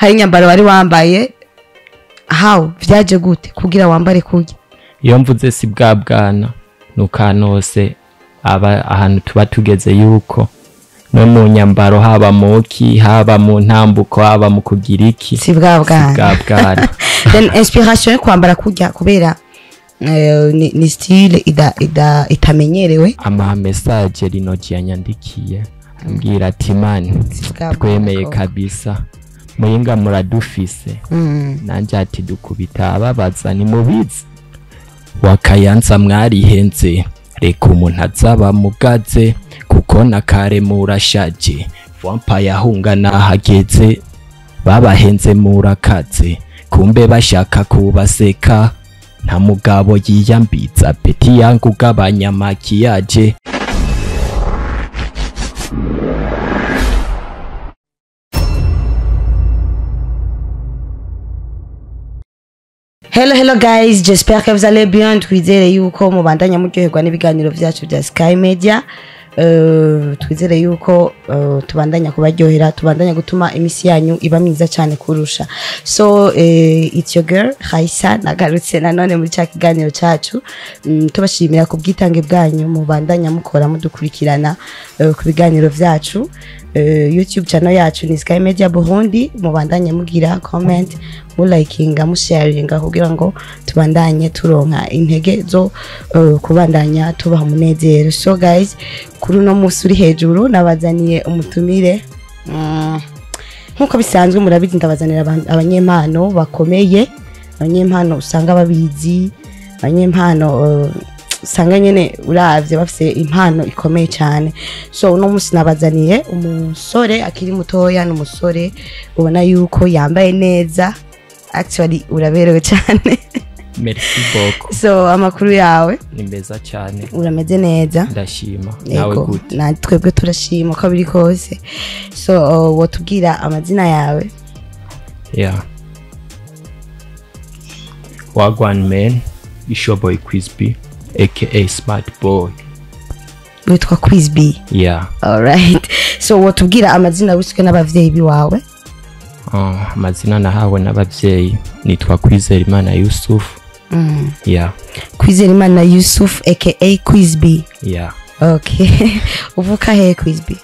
hari inyambaro wari wambaye how vyaje gute kugira wambare kujya iyo mvuze si bwa bwana nukanose aba ahantu tuba tugeze yuko no mu nyambaro haba muki haba mu ntambuko haba mu kugira iki si bwa bwana then inspiration yo kwambara kujya kubera ni style itamenyerewe ama message rinoji yanyandikiye ambwira ati man twemeye kabisa muyinga muradufise nanje ati dukubita ababaza ni mubizi wakayanza mwarihenze reka umuntu azaba mugaze kuko nakare murashaje vampire ahunga nahageze babahenze murakaze kumbe bashaka kubaseka nta mugabo yiyambiza peti yangu gabanya makiyaje. Hello guys, j'espère que vous allez bien. Twizere yuko mubandanya muryoherwa n'ibiganiro vyacu vya Sky Media. Twizere yuko tubandanya kubaryohera, tubandanya gutuma imisi yanyu iba myiza cyane kurusha. So it's your girl Raisa nagarutse nanone muri cya kiganiro cyacu. Tubashimira ku bwitange bwanyu mubandanya mukora mudukurikirana ku biganiro vyacu. YouTube channel yacu ni Sky Media Burundi, mubandanye mugira comment, likinga, musharinga kugira ngo tubandanye turonka intege zo kubandanya tubaha munezero. So guys, kuri no musuri hejuru nabazaniye umutumire nkuko bisanzwe murabizi ndabazanira abanyempano bakomeye, abanyempano usanga babizi, abanyempano usanga nyene uravye bafise impano ikomeye cyane. So no musi nabazaniye umusore akiri mutoya n'umusore ubona yuko yambaye neza, actually uraberewe cyane. Merci beaucoup. So amakuru yawe ni meza cyane, urameze neza? Ndashima. Nawe gute? Na twebwe turashima ko biri kose. So wotubwira amazina yawe? Yeah, Wagwan man, Ishoboy Quizby aka Smart Boy. Witwa Quizby? Yeah. Alright. So wotubwira amazina wiswe n'abavyeyi biwawe? Amazina nahawe n'abavyeyi nitwa Kwizerimana Yusuf. Yeah. Kwizerimana Yusuf aka Quizby. Yeah. Okay. Uvuka he Quizby?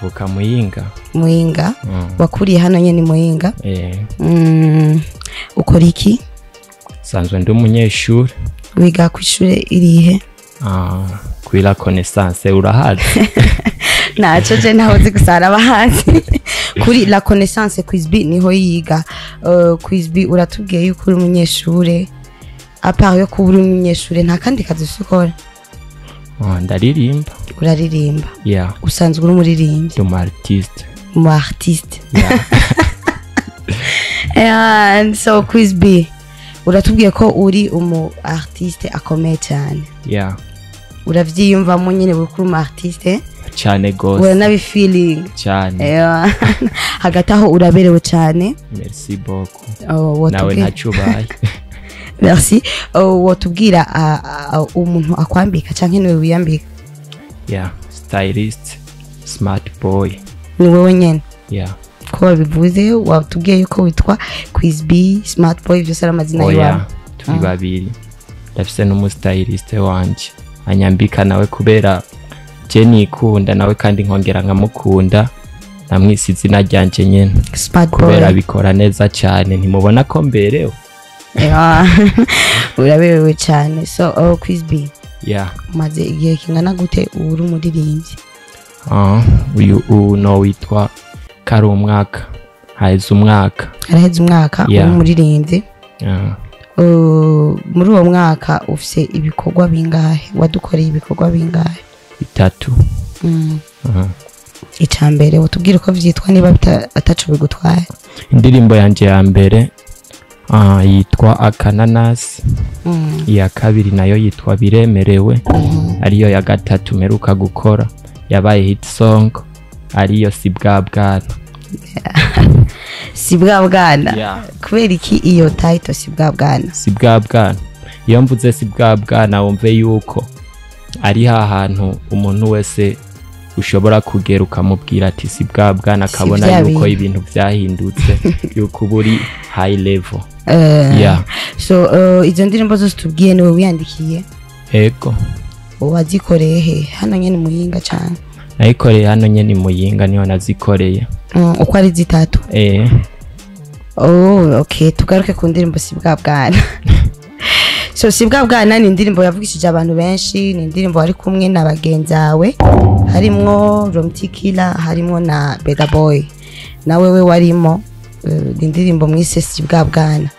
Uvuka Muyinga. Muyinga? Wakuriye hano nyene Muyinga? Ukora iki? Sanzwe ndi umunyeshuri. Wiga ku ishure irihe? Kuri La Connaissance urahazi? Naco je ntahoze gusara abahazi. Kuri La Connaissance Quizby niho yiga. Quizby uratubwiye yuko uri umunyeshure. Apart yo kuba uri umunyeshure nta kandi kazi ukora? Ndaririmba. Uraririmba? Yeah. Usanzwe uri umuririmbyi? Ndi artiste. Mu artiste. Yeah. And so Quizby uratubwiye ko uri umu artiste akomeye cyane. Yeah. Uravyiyumvamo nyene uri umu artiste cyane gose. Ura nabi feeling cyane. Hagati aho uraberewe cyane. Merci beaucoup. Nawe ntacubaye. Merci. Wotubwira umuntu akwambika canke niwe wiyambika? Yeah, stylist Smart Boy. Ni wewe nyene? Yeah. Ko babivuze watubwiye yuko witwa Quizby Smart Boy byose amazina yawe? Yeah, turi babiri. Ndafise n'umustylist wanje anyambika nawe kubera je nikunda nawe kandi nkongera nkamukunda, namwisi izina ryanje nyene Smart Boy kubera bikora neza cyane, ntimubona ko mberewe? Uraberewe cyane. So Quizby, yeah, maze igihe kingana gute uri umuririmbyi? Uyu no witwa kari umwaka, haheze umwaka. Haraheze umwaka uri umuririmbyi? Yeah. Muri uwo mwaka ufise ibikorwa bingahe? Wadukoreye ibikorwa bingahe? 3. Icambere utubwire ko vyitwa niba ataco bigutwaye? Indirimbo yanje ya mbere yitwa Akananasi. Iya kabiri nayo yitwa Biremerewe. Ariyo ya gatatu meruka gukora yabaye hit song, ariyo Sibwa Bwana. Sibwa Bwana? Yeah. Kubera iki iyo title Sibwa Bwana? Sibwa Bwana, iyo mvuze Sibwa Bwana wumve yuko ari hahantu umuntu wese ushobora kugera ukamubwira ati si bwa bwana akabona yuko ibintu vyahindutse yuko buri high level. So izo ndirimbo zose tubwiye niwe wiyandikiye? Ego. Wazikoreye he? Hano nyene Muyinga cyane? Nayikoreye hano nyene Muyinga niho nazikoreye. Uko ari zitatu? Okay, tugaruke ku ndirimbo si bwa bwana. So si bwa bwana ni indirimbo yavugishije abantu benshi, ni indirimbo wari kumwe na bagenzawe, harimwo Romtikila, harimwo na Beda Boy, na wewe warimo. Indirimbo mwise si bwa bwana.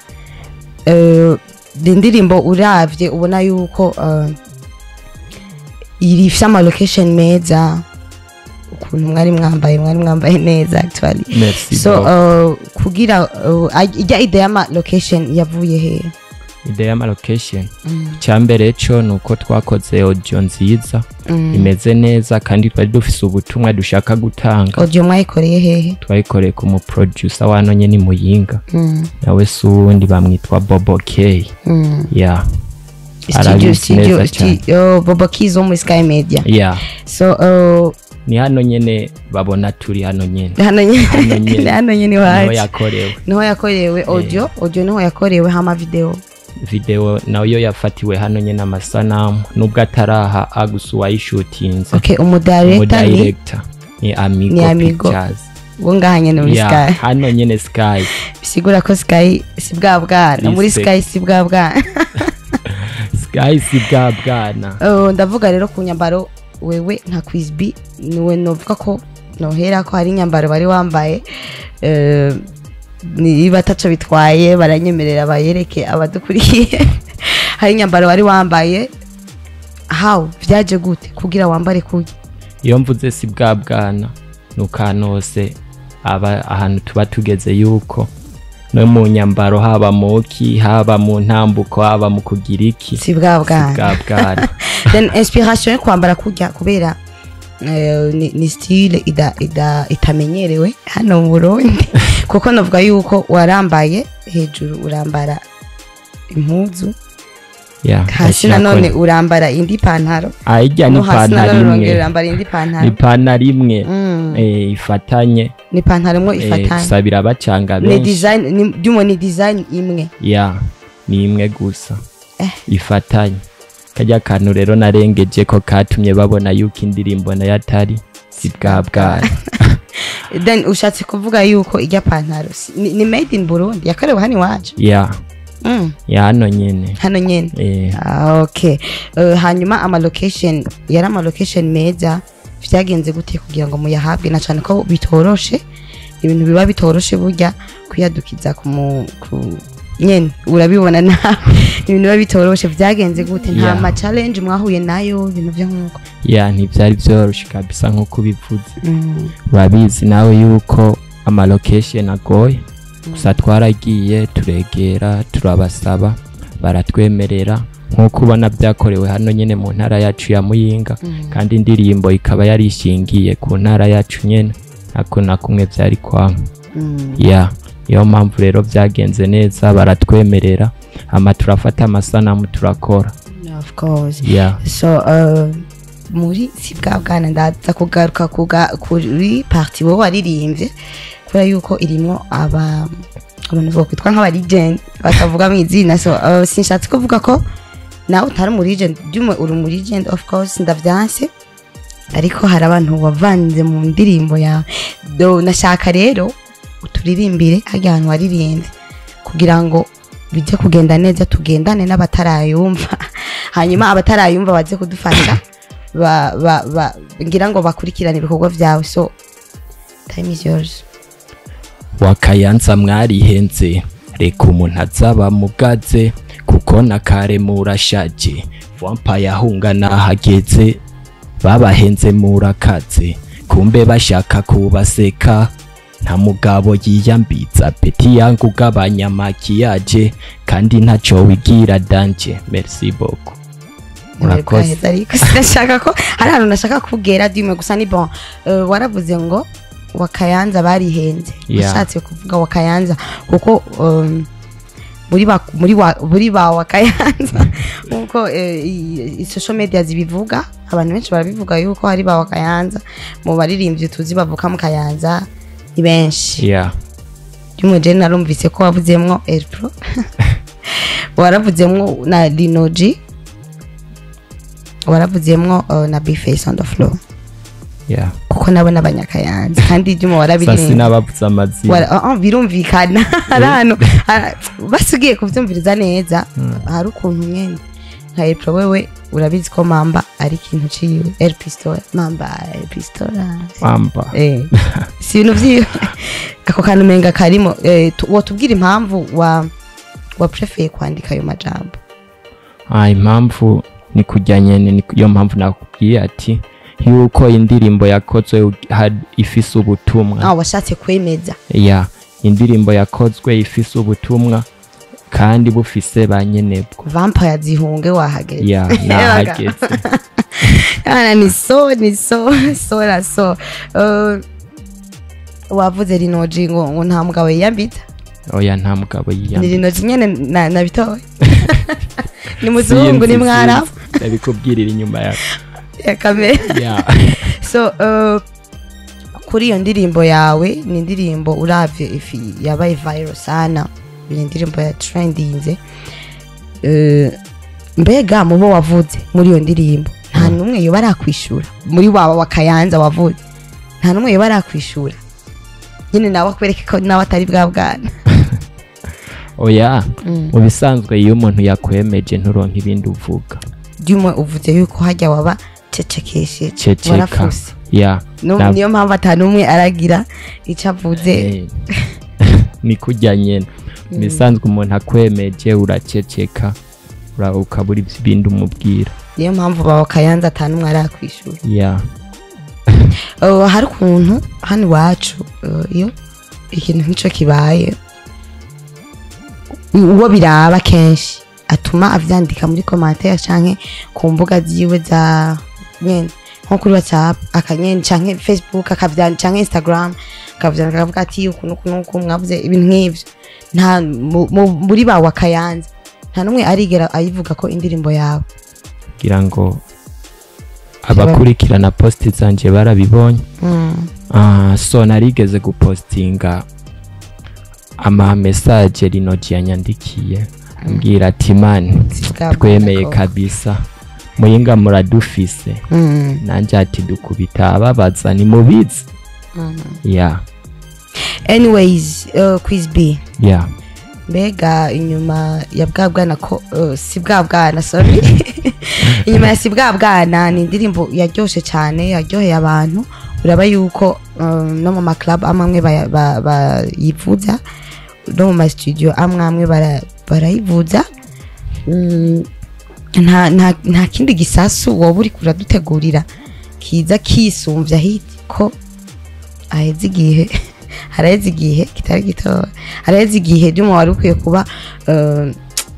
Indirimbo uravye ubona yuko irifite ama location meza, ukuntu mwari mwambaye neza actually. So kugira ijya idea ama location yavuye he? Idea ama location cyambere cyo nuko twakoze audio nziza imeze neza kandi twari dufise ubutumwa dushaka gutanga. Audio mwayikoreye hehe? Twayikoreye ku mu producer wano nyene Muyinga, nawe sundi bamwitwa Bobo K. Studio Bobo K zo muri Sky Media. So ni hano nyene babona turi hano nyene. Hano nyene waje. Niho yakorewe audio niho yakorewe hama video nayo yafatiwe hano nyene amasanamu nubwo ataraha agusu wayishutinze. Okay, umudirector ni Amigo Pictures. Wonga nyene muri Sky. Hano nyene Sky. Bisigura ko Sky si bwa bwana, muri Sky si bwa bwana. Sky si bwa bwana. Ndavuga rero ku nyambaro wewe nka Quiz B niwe novuga ko nohera ko hari nyambaro bari wambaye ni batacho bitwaye baranyemerera bayereke abadukuriye. Hari nyambaro bari wambaye, how vyaje gute kugira wambare kuye? Iyo mvuze si bwa bwana nukanose aba ahantu tuba tugeze yuko no mu nyambaro haba muki haba mu ntambuko haba mu kugira iki si bwa bwana. Then inspiration yo kwambara kujya kubera ni style itamenyerewe hano mu Burundi kuko novuga yuko warambaye hejuru urambara impuzu, hasi nanone urambara indi pantaro. Ijya ni pantaro imwe, urambara indi pantaro. Ni pantaro imwe ifatanye. Ni pantaro imwe ifatanye. Sabira bacanga benshi. Ni design ni design imwe. Ni imwe gusa. Ifatanye. Kajya kantu rero narengeje ko katumye babona yuko indirimbo na yatari si bwa bwana. Then ushatse kuvuga yuko ijya pantaro ni made in Burundi yakorewe hani waje? Hano nyene. Okay. Hanyuma ama location yari ama location meza, vyagenze gute kugira ngo muyahabwe na cyane ko bitoroshe, ibintu biba bitoroshe burya kuyadukiza ku nyene urabibona na ibintu biba bitoroshe, vyagenze gute? Nta ma challenge mwahuye nayo ibintu byo nkuko? Ntivyari byoroshe kabisa nkuko bivuze. Urabizi nawe yuko ama location agoye. Gusa twaragiye turegera turabasaba baratwemerera nkuko ubona byakorewe hano nyene mu ntara yacu ya Muyinga, kandi indirimbo ikaba yarishingiye ku ntara yacu nyene nako nakumwe byari kwanga. Iyo mpamvu rero byagenze neza baratwemerera ama turafata amasanamu turakora. Of course. So muri si bwa bwana ndaza kugaruka kuri party wo waririmbye kubera yuko irimo abantu bokitwa nk'aba legend bakavuga mu izina. So sinshatse kuvuga ko nawe utari mu legend, byumwe uri mu legend of course ndavyanse, ariko hari abantu wavanze mu ndirimbo yawe. Nashaka rero uturirimbire hajya ahantu waririmbye kugira ngo bijye kugenda neza, tugendane n'abatarayumva, hanyuma abatarayumva baze kudufasha ngira ngo bakurikirane ibikorwa byawe. So time is yours. Wakayanza mwarihenze reka umuntu azaba mugaze kuko nakare murashaje, vampire ahunga nahageze babahenze murakaze, kumbe bashaka kubaseka nta mugabo yiyambiza peti yangu gabanya makiyaje kandi ntaco wigira danje. Merci beaucoup. Murakoze. Ndashaka ko hari ahantu nashaka kugera dime gusa ni bon. Waravuze ngo Wakayanza barihenze. Ushatse kuvuga Wakayanza kuko muri ba wakayanza nkuko social media zibivuga abantu benshi barabivuga yuko hari ba wakayanza mu baririmbyi tuzi bavuka mu Kayanza ni benshi Jumwe je narumvise ko wavuzemwo Elpro waravuzemwo na Linoji waravuzemwo na Bface on the floor kuko nabona abanyakayanza kandi Jumwe warabiririmba sasi nabavuza amazina birumvikana arano basugiye kuvyumviriza neza hari ukuntu nyene nka Elpro wewe urabizi ko Mamba ari kintu ciwe Elpistola Mamba si ibintu vyiwe ako kantu menga karimo wotubwira impamvu wa prefer kwandika ayo majambo impamvu ni kujyanye niyo mpamvu nakubwiye ati yuko indirimbo yakozwe ifise ubutumwa washatse kwemeza indirimbo yakozwe ifise ubutumwa kandi bufise banyenebwo vampire zihunge wahageze nahageze so wavuze Linoji ngo nta mugabo yiyambita nta mugabo yiyambita ni Linoji nyene nabitoye ni muzungu ni mwarafu nabikubwirira inyuma ya kamera so kuri iyo ndirimbo yawe ni indirimbo uravye ifi yabaye viral sana ni indirimbo ya trendinze mbega mubo wavuze muri iyo ndirimbo nta numwe yo barakwishura muri waba wakayanza wavuze nta numwe yo barakwishura nyine nawe akwereke ko nawe atari bwa bwana mu bisanzwe iyo umuntu yakwemeje nturonka ibindi uvuga Jumwe uvuze yuko hajya waba cecekeshe warafuse niyo mpamvu atanumwe aragira icyo avuze ni kujya nyene bisanzwe umuntu akwemeje uraceceka ukabura ibindi umubwira niyo mpamvu bawakayanza atanumwe arakwishura hari ukuntu hano iwacu iyo ikintu nk'icyo kibaye uwo biraba kenshi atuma avyandika muri commentaire canke ku mbuga ziwe za nyene nko kuri WhatsApp akanyene canke Facebook akavyandika canke Instagram akavyandika akavuga ati ukuntu mwavuze ibintu nk'ivyo nta muri ba wakayanza nta numwe arigera ayivuga ko indirimbo yawe kugira ngo abakurikirana posti zanje barabibonye so narigeze gupostinga ama message Linoji yanyandikiye ambwira ati man twemeye kabisa muyinga muradufise nanje ati dukubita ababaza ni mubizi anyways quiz B mbega inyuma ya bwabwana ko si bwabwana sorry inyuma ya si bwabwana ni indirimbo yaryoshe cyane yaryoheye abantu uraba yuko no mu club amwe bayivuza no mu studio amwe barayivuza nta kindi gisasu wowe uri kuradutegurira kiza kisumvya hiti ko haraheze igihe kitari gitoya haraheze igihe Jumwe wari ukwiye kuba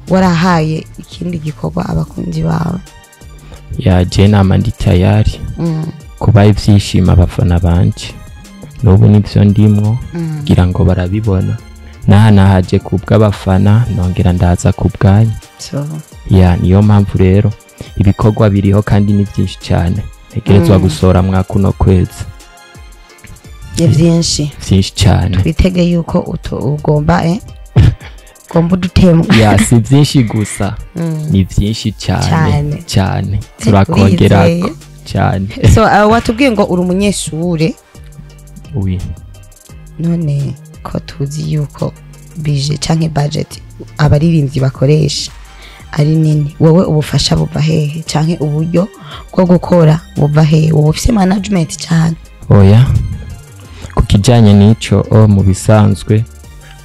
warahaye ikindi gikorwa abakunzi bawe je nama ndi tayari kuba ivyishima abafana banje n'ubu nivyo ndimwo kugira ngo barabibona nahaje kubw'abafana nongera ndaza kubwanyu niyo mpamvu rero ibikorwa biriho kandi ni byinshi cyane ntegerezwa gusora mwakuno kwezi byinshi cyane twitege yuko ugomba udutemo si byinshi gusa ni byinshi cyane turakongera cyane so watubwiye ngo uri umunyeshure none ko tuzi yuko bije canke budget abaririmbyi bakoresha ari nini wowe ubufasha buva hehe canke uburyo bwo gukora buva hehe wowe ufise management cyane kukijanye n'ico mu bisanzwe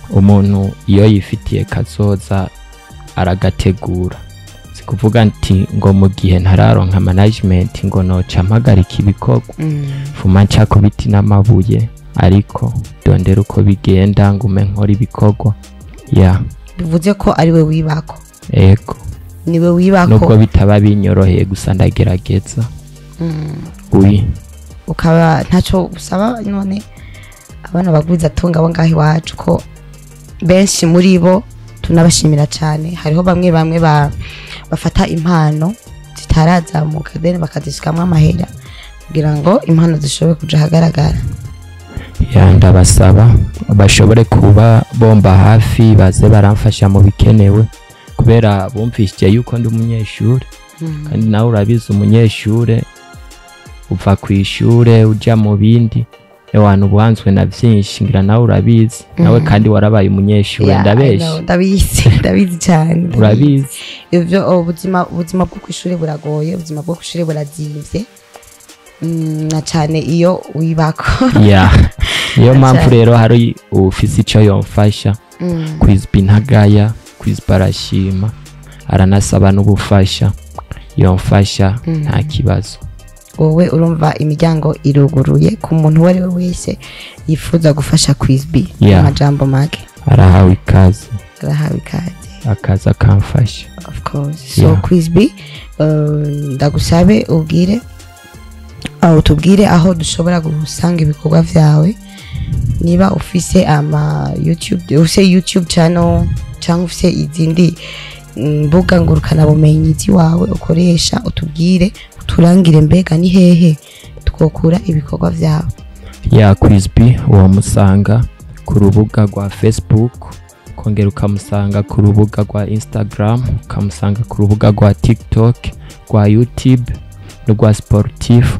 umuntu iyo yifitiye kazoza aragategura sikuvuga nti ngo mu gihe ntararonka management ngo noca mpagarika ibikorwa fuma nca ku biti n'amabuye ariko dondera uko bigenda ngume nkora ibikorwa bivuze ko ari we wibako niwe wibako nubwo bitaba binyoroheye gusa ndagerageza ukaba ntaco usaba none abana bagwiza tunga abo ngaho iwacu ko benshi muri bo tunabashimira cyane. Hariho bamwe bamwe bafata impano zitarazamuka then bakazishikamwo amahera kugira ngo impano zishobore kuja hagaragara. Ndabasaba bashobore kuba bomba hafi baze baramfasha mu bikenewe kubera bumvishije yuko ndi umunyeshure kandi nawe urabizi umunyeshure uva ku ishure uja mu bindi abantu buhanzwe na vyinshi ngira nawe urabizi nawe kandi warabaye umunyeshure ndabeshe ndabizi cyane urabizi ivyo ubuzima bwo kwishuri buragoye ubuzima bwo kwishuri burazimvye na cyane iyo wibako niyo mpamvu rero hari ufise ico yomfasha Quizby ntagaya Quizby arashima aranasaba n'ubufasha yomfasha nta kibazo. Wowe urumva imiryango iruguruye ku muntu uwo ari we wese yifuza gufasha Quizby amajambo make arahawe ikaze akaza kamfasha of course. So Quizby ndagusabe ubwire aho tubwire aho dushobora gusanga ibikorwa vyawe niba ufise YouTube channel cyangwa ufise izindi mbuga ngurukana bumenyi wawe ukoresha utubwire turangire mbega ni hehe twokura ibikorwa vyawe. Quizby uwo musanga ku rubuga rwa Facebook kongera ukamusanga ku rubuga rwa Instagram ukamusanga ku rubuga rwa TikTok rwa YouTube rwa Sportif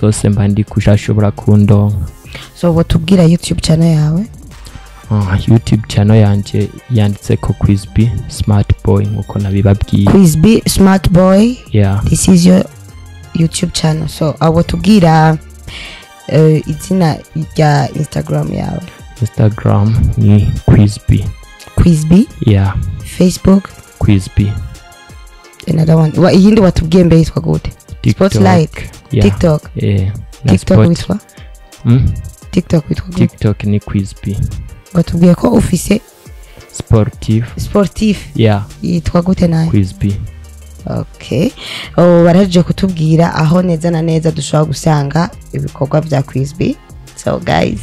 zose mbandi kushashobora kundonka. So watubwira YouTube channel yawe? YouTube channel yanje yanditse ko Quizby Smart Boy nkuko nabibabwiye. Quizby Smart Boy. This is your YouTube channel. So watubwira izina ya Instagram yawe? Instagram ni Quizby. Facebook Quizby. Another one. Iyindi watubwiye mbe yitwa gute? Spotlight. TikTok. TikTok witwa? TikTok ni Quizby. Watubwiye ko ufise Sportif. Yitwa gute nayo? Quizby. Okay. Baraje kutubwira aho neza na neza dushobora gusanga ibikorwa bya Quizby. So guys,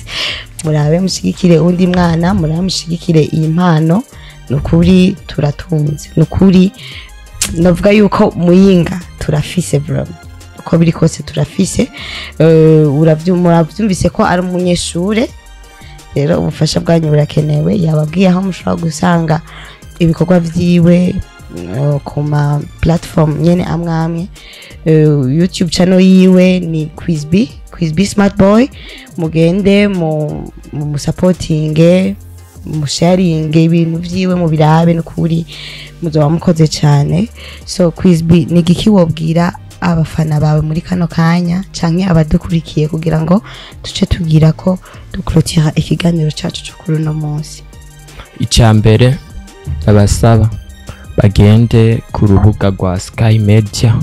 murabe mushigikire undi mwana, murabe mushigikire iyi mpano. Nukuri turatunze. Nukuri navuga yuko Muyinga turafise bro. Uko biri kose turafise. Uravyumvise ko ari umunyeshure. Rero ubufasha bwanyu burakenewe. Yababwiye aho mushobora gusanga ibikorwa vyiwe ku ma platform nyene amwe YouTube channel yiwe ni Quizby Smart Boy. Mugende mu supporting mu sharing ibintu vyiwe mu birabe n'ukuri muzoba mukoze cyane. So Quizby ni giki wobwira abafana bawe muri kano kanya canke abadukurikiye kugira ngo tuce tugira ko duklotira ikiganiro cyacu cyo kuri no munsi? Icambere abasaba bagende ku rubuga rwa Sky Media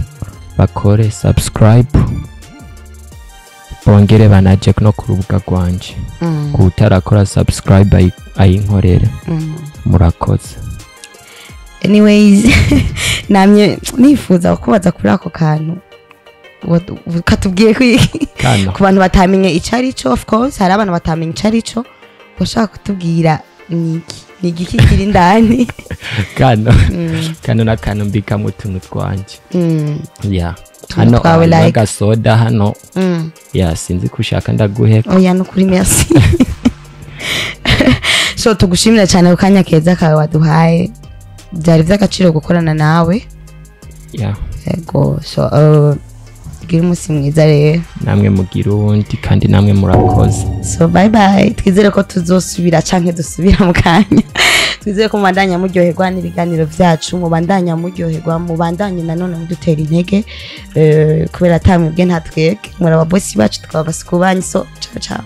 bakore subscribe bongere banaje no ku rubuga rwanje kutarakora subscribe ayinkorere murakoze. Anyways, namye nifuza kubaza kuri ako kantu katubwiye ku bantu batamenye icari cyo. Of course hari abantu batamenye icari cyo, ushaka kutubwira ni igiki kiri ndani kano nakano mbikamo utuntu twanje hano agasoda hano sinzi kushaka ndaguheka. Oya nukuri merci. So tugushimira cyane ukanya keza kawe waduhaye, byari by'agaciro gukorana nawe. Yego. So gira umunsi mwiza rero. Namwe mugira uwundi kandi namwe murakoze. So bye bye. Twizere ko tuzosubira canke dusubira mu kanya. Twizere ko mubandanya muryoherwa n'ibiganiro vyacu, mubandanya muryoherwa, mubandanye nanone mudutera intege kubera tamwe bwe ntatwege muri aba boss bacu twabasukubanyi. So ciao ciao.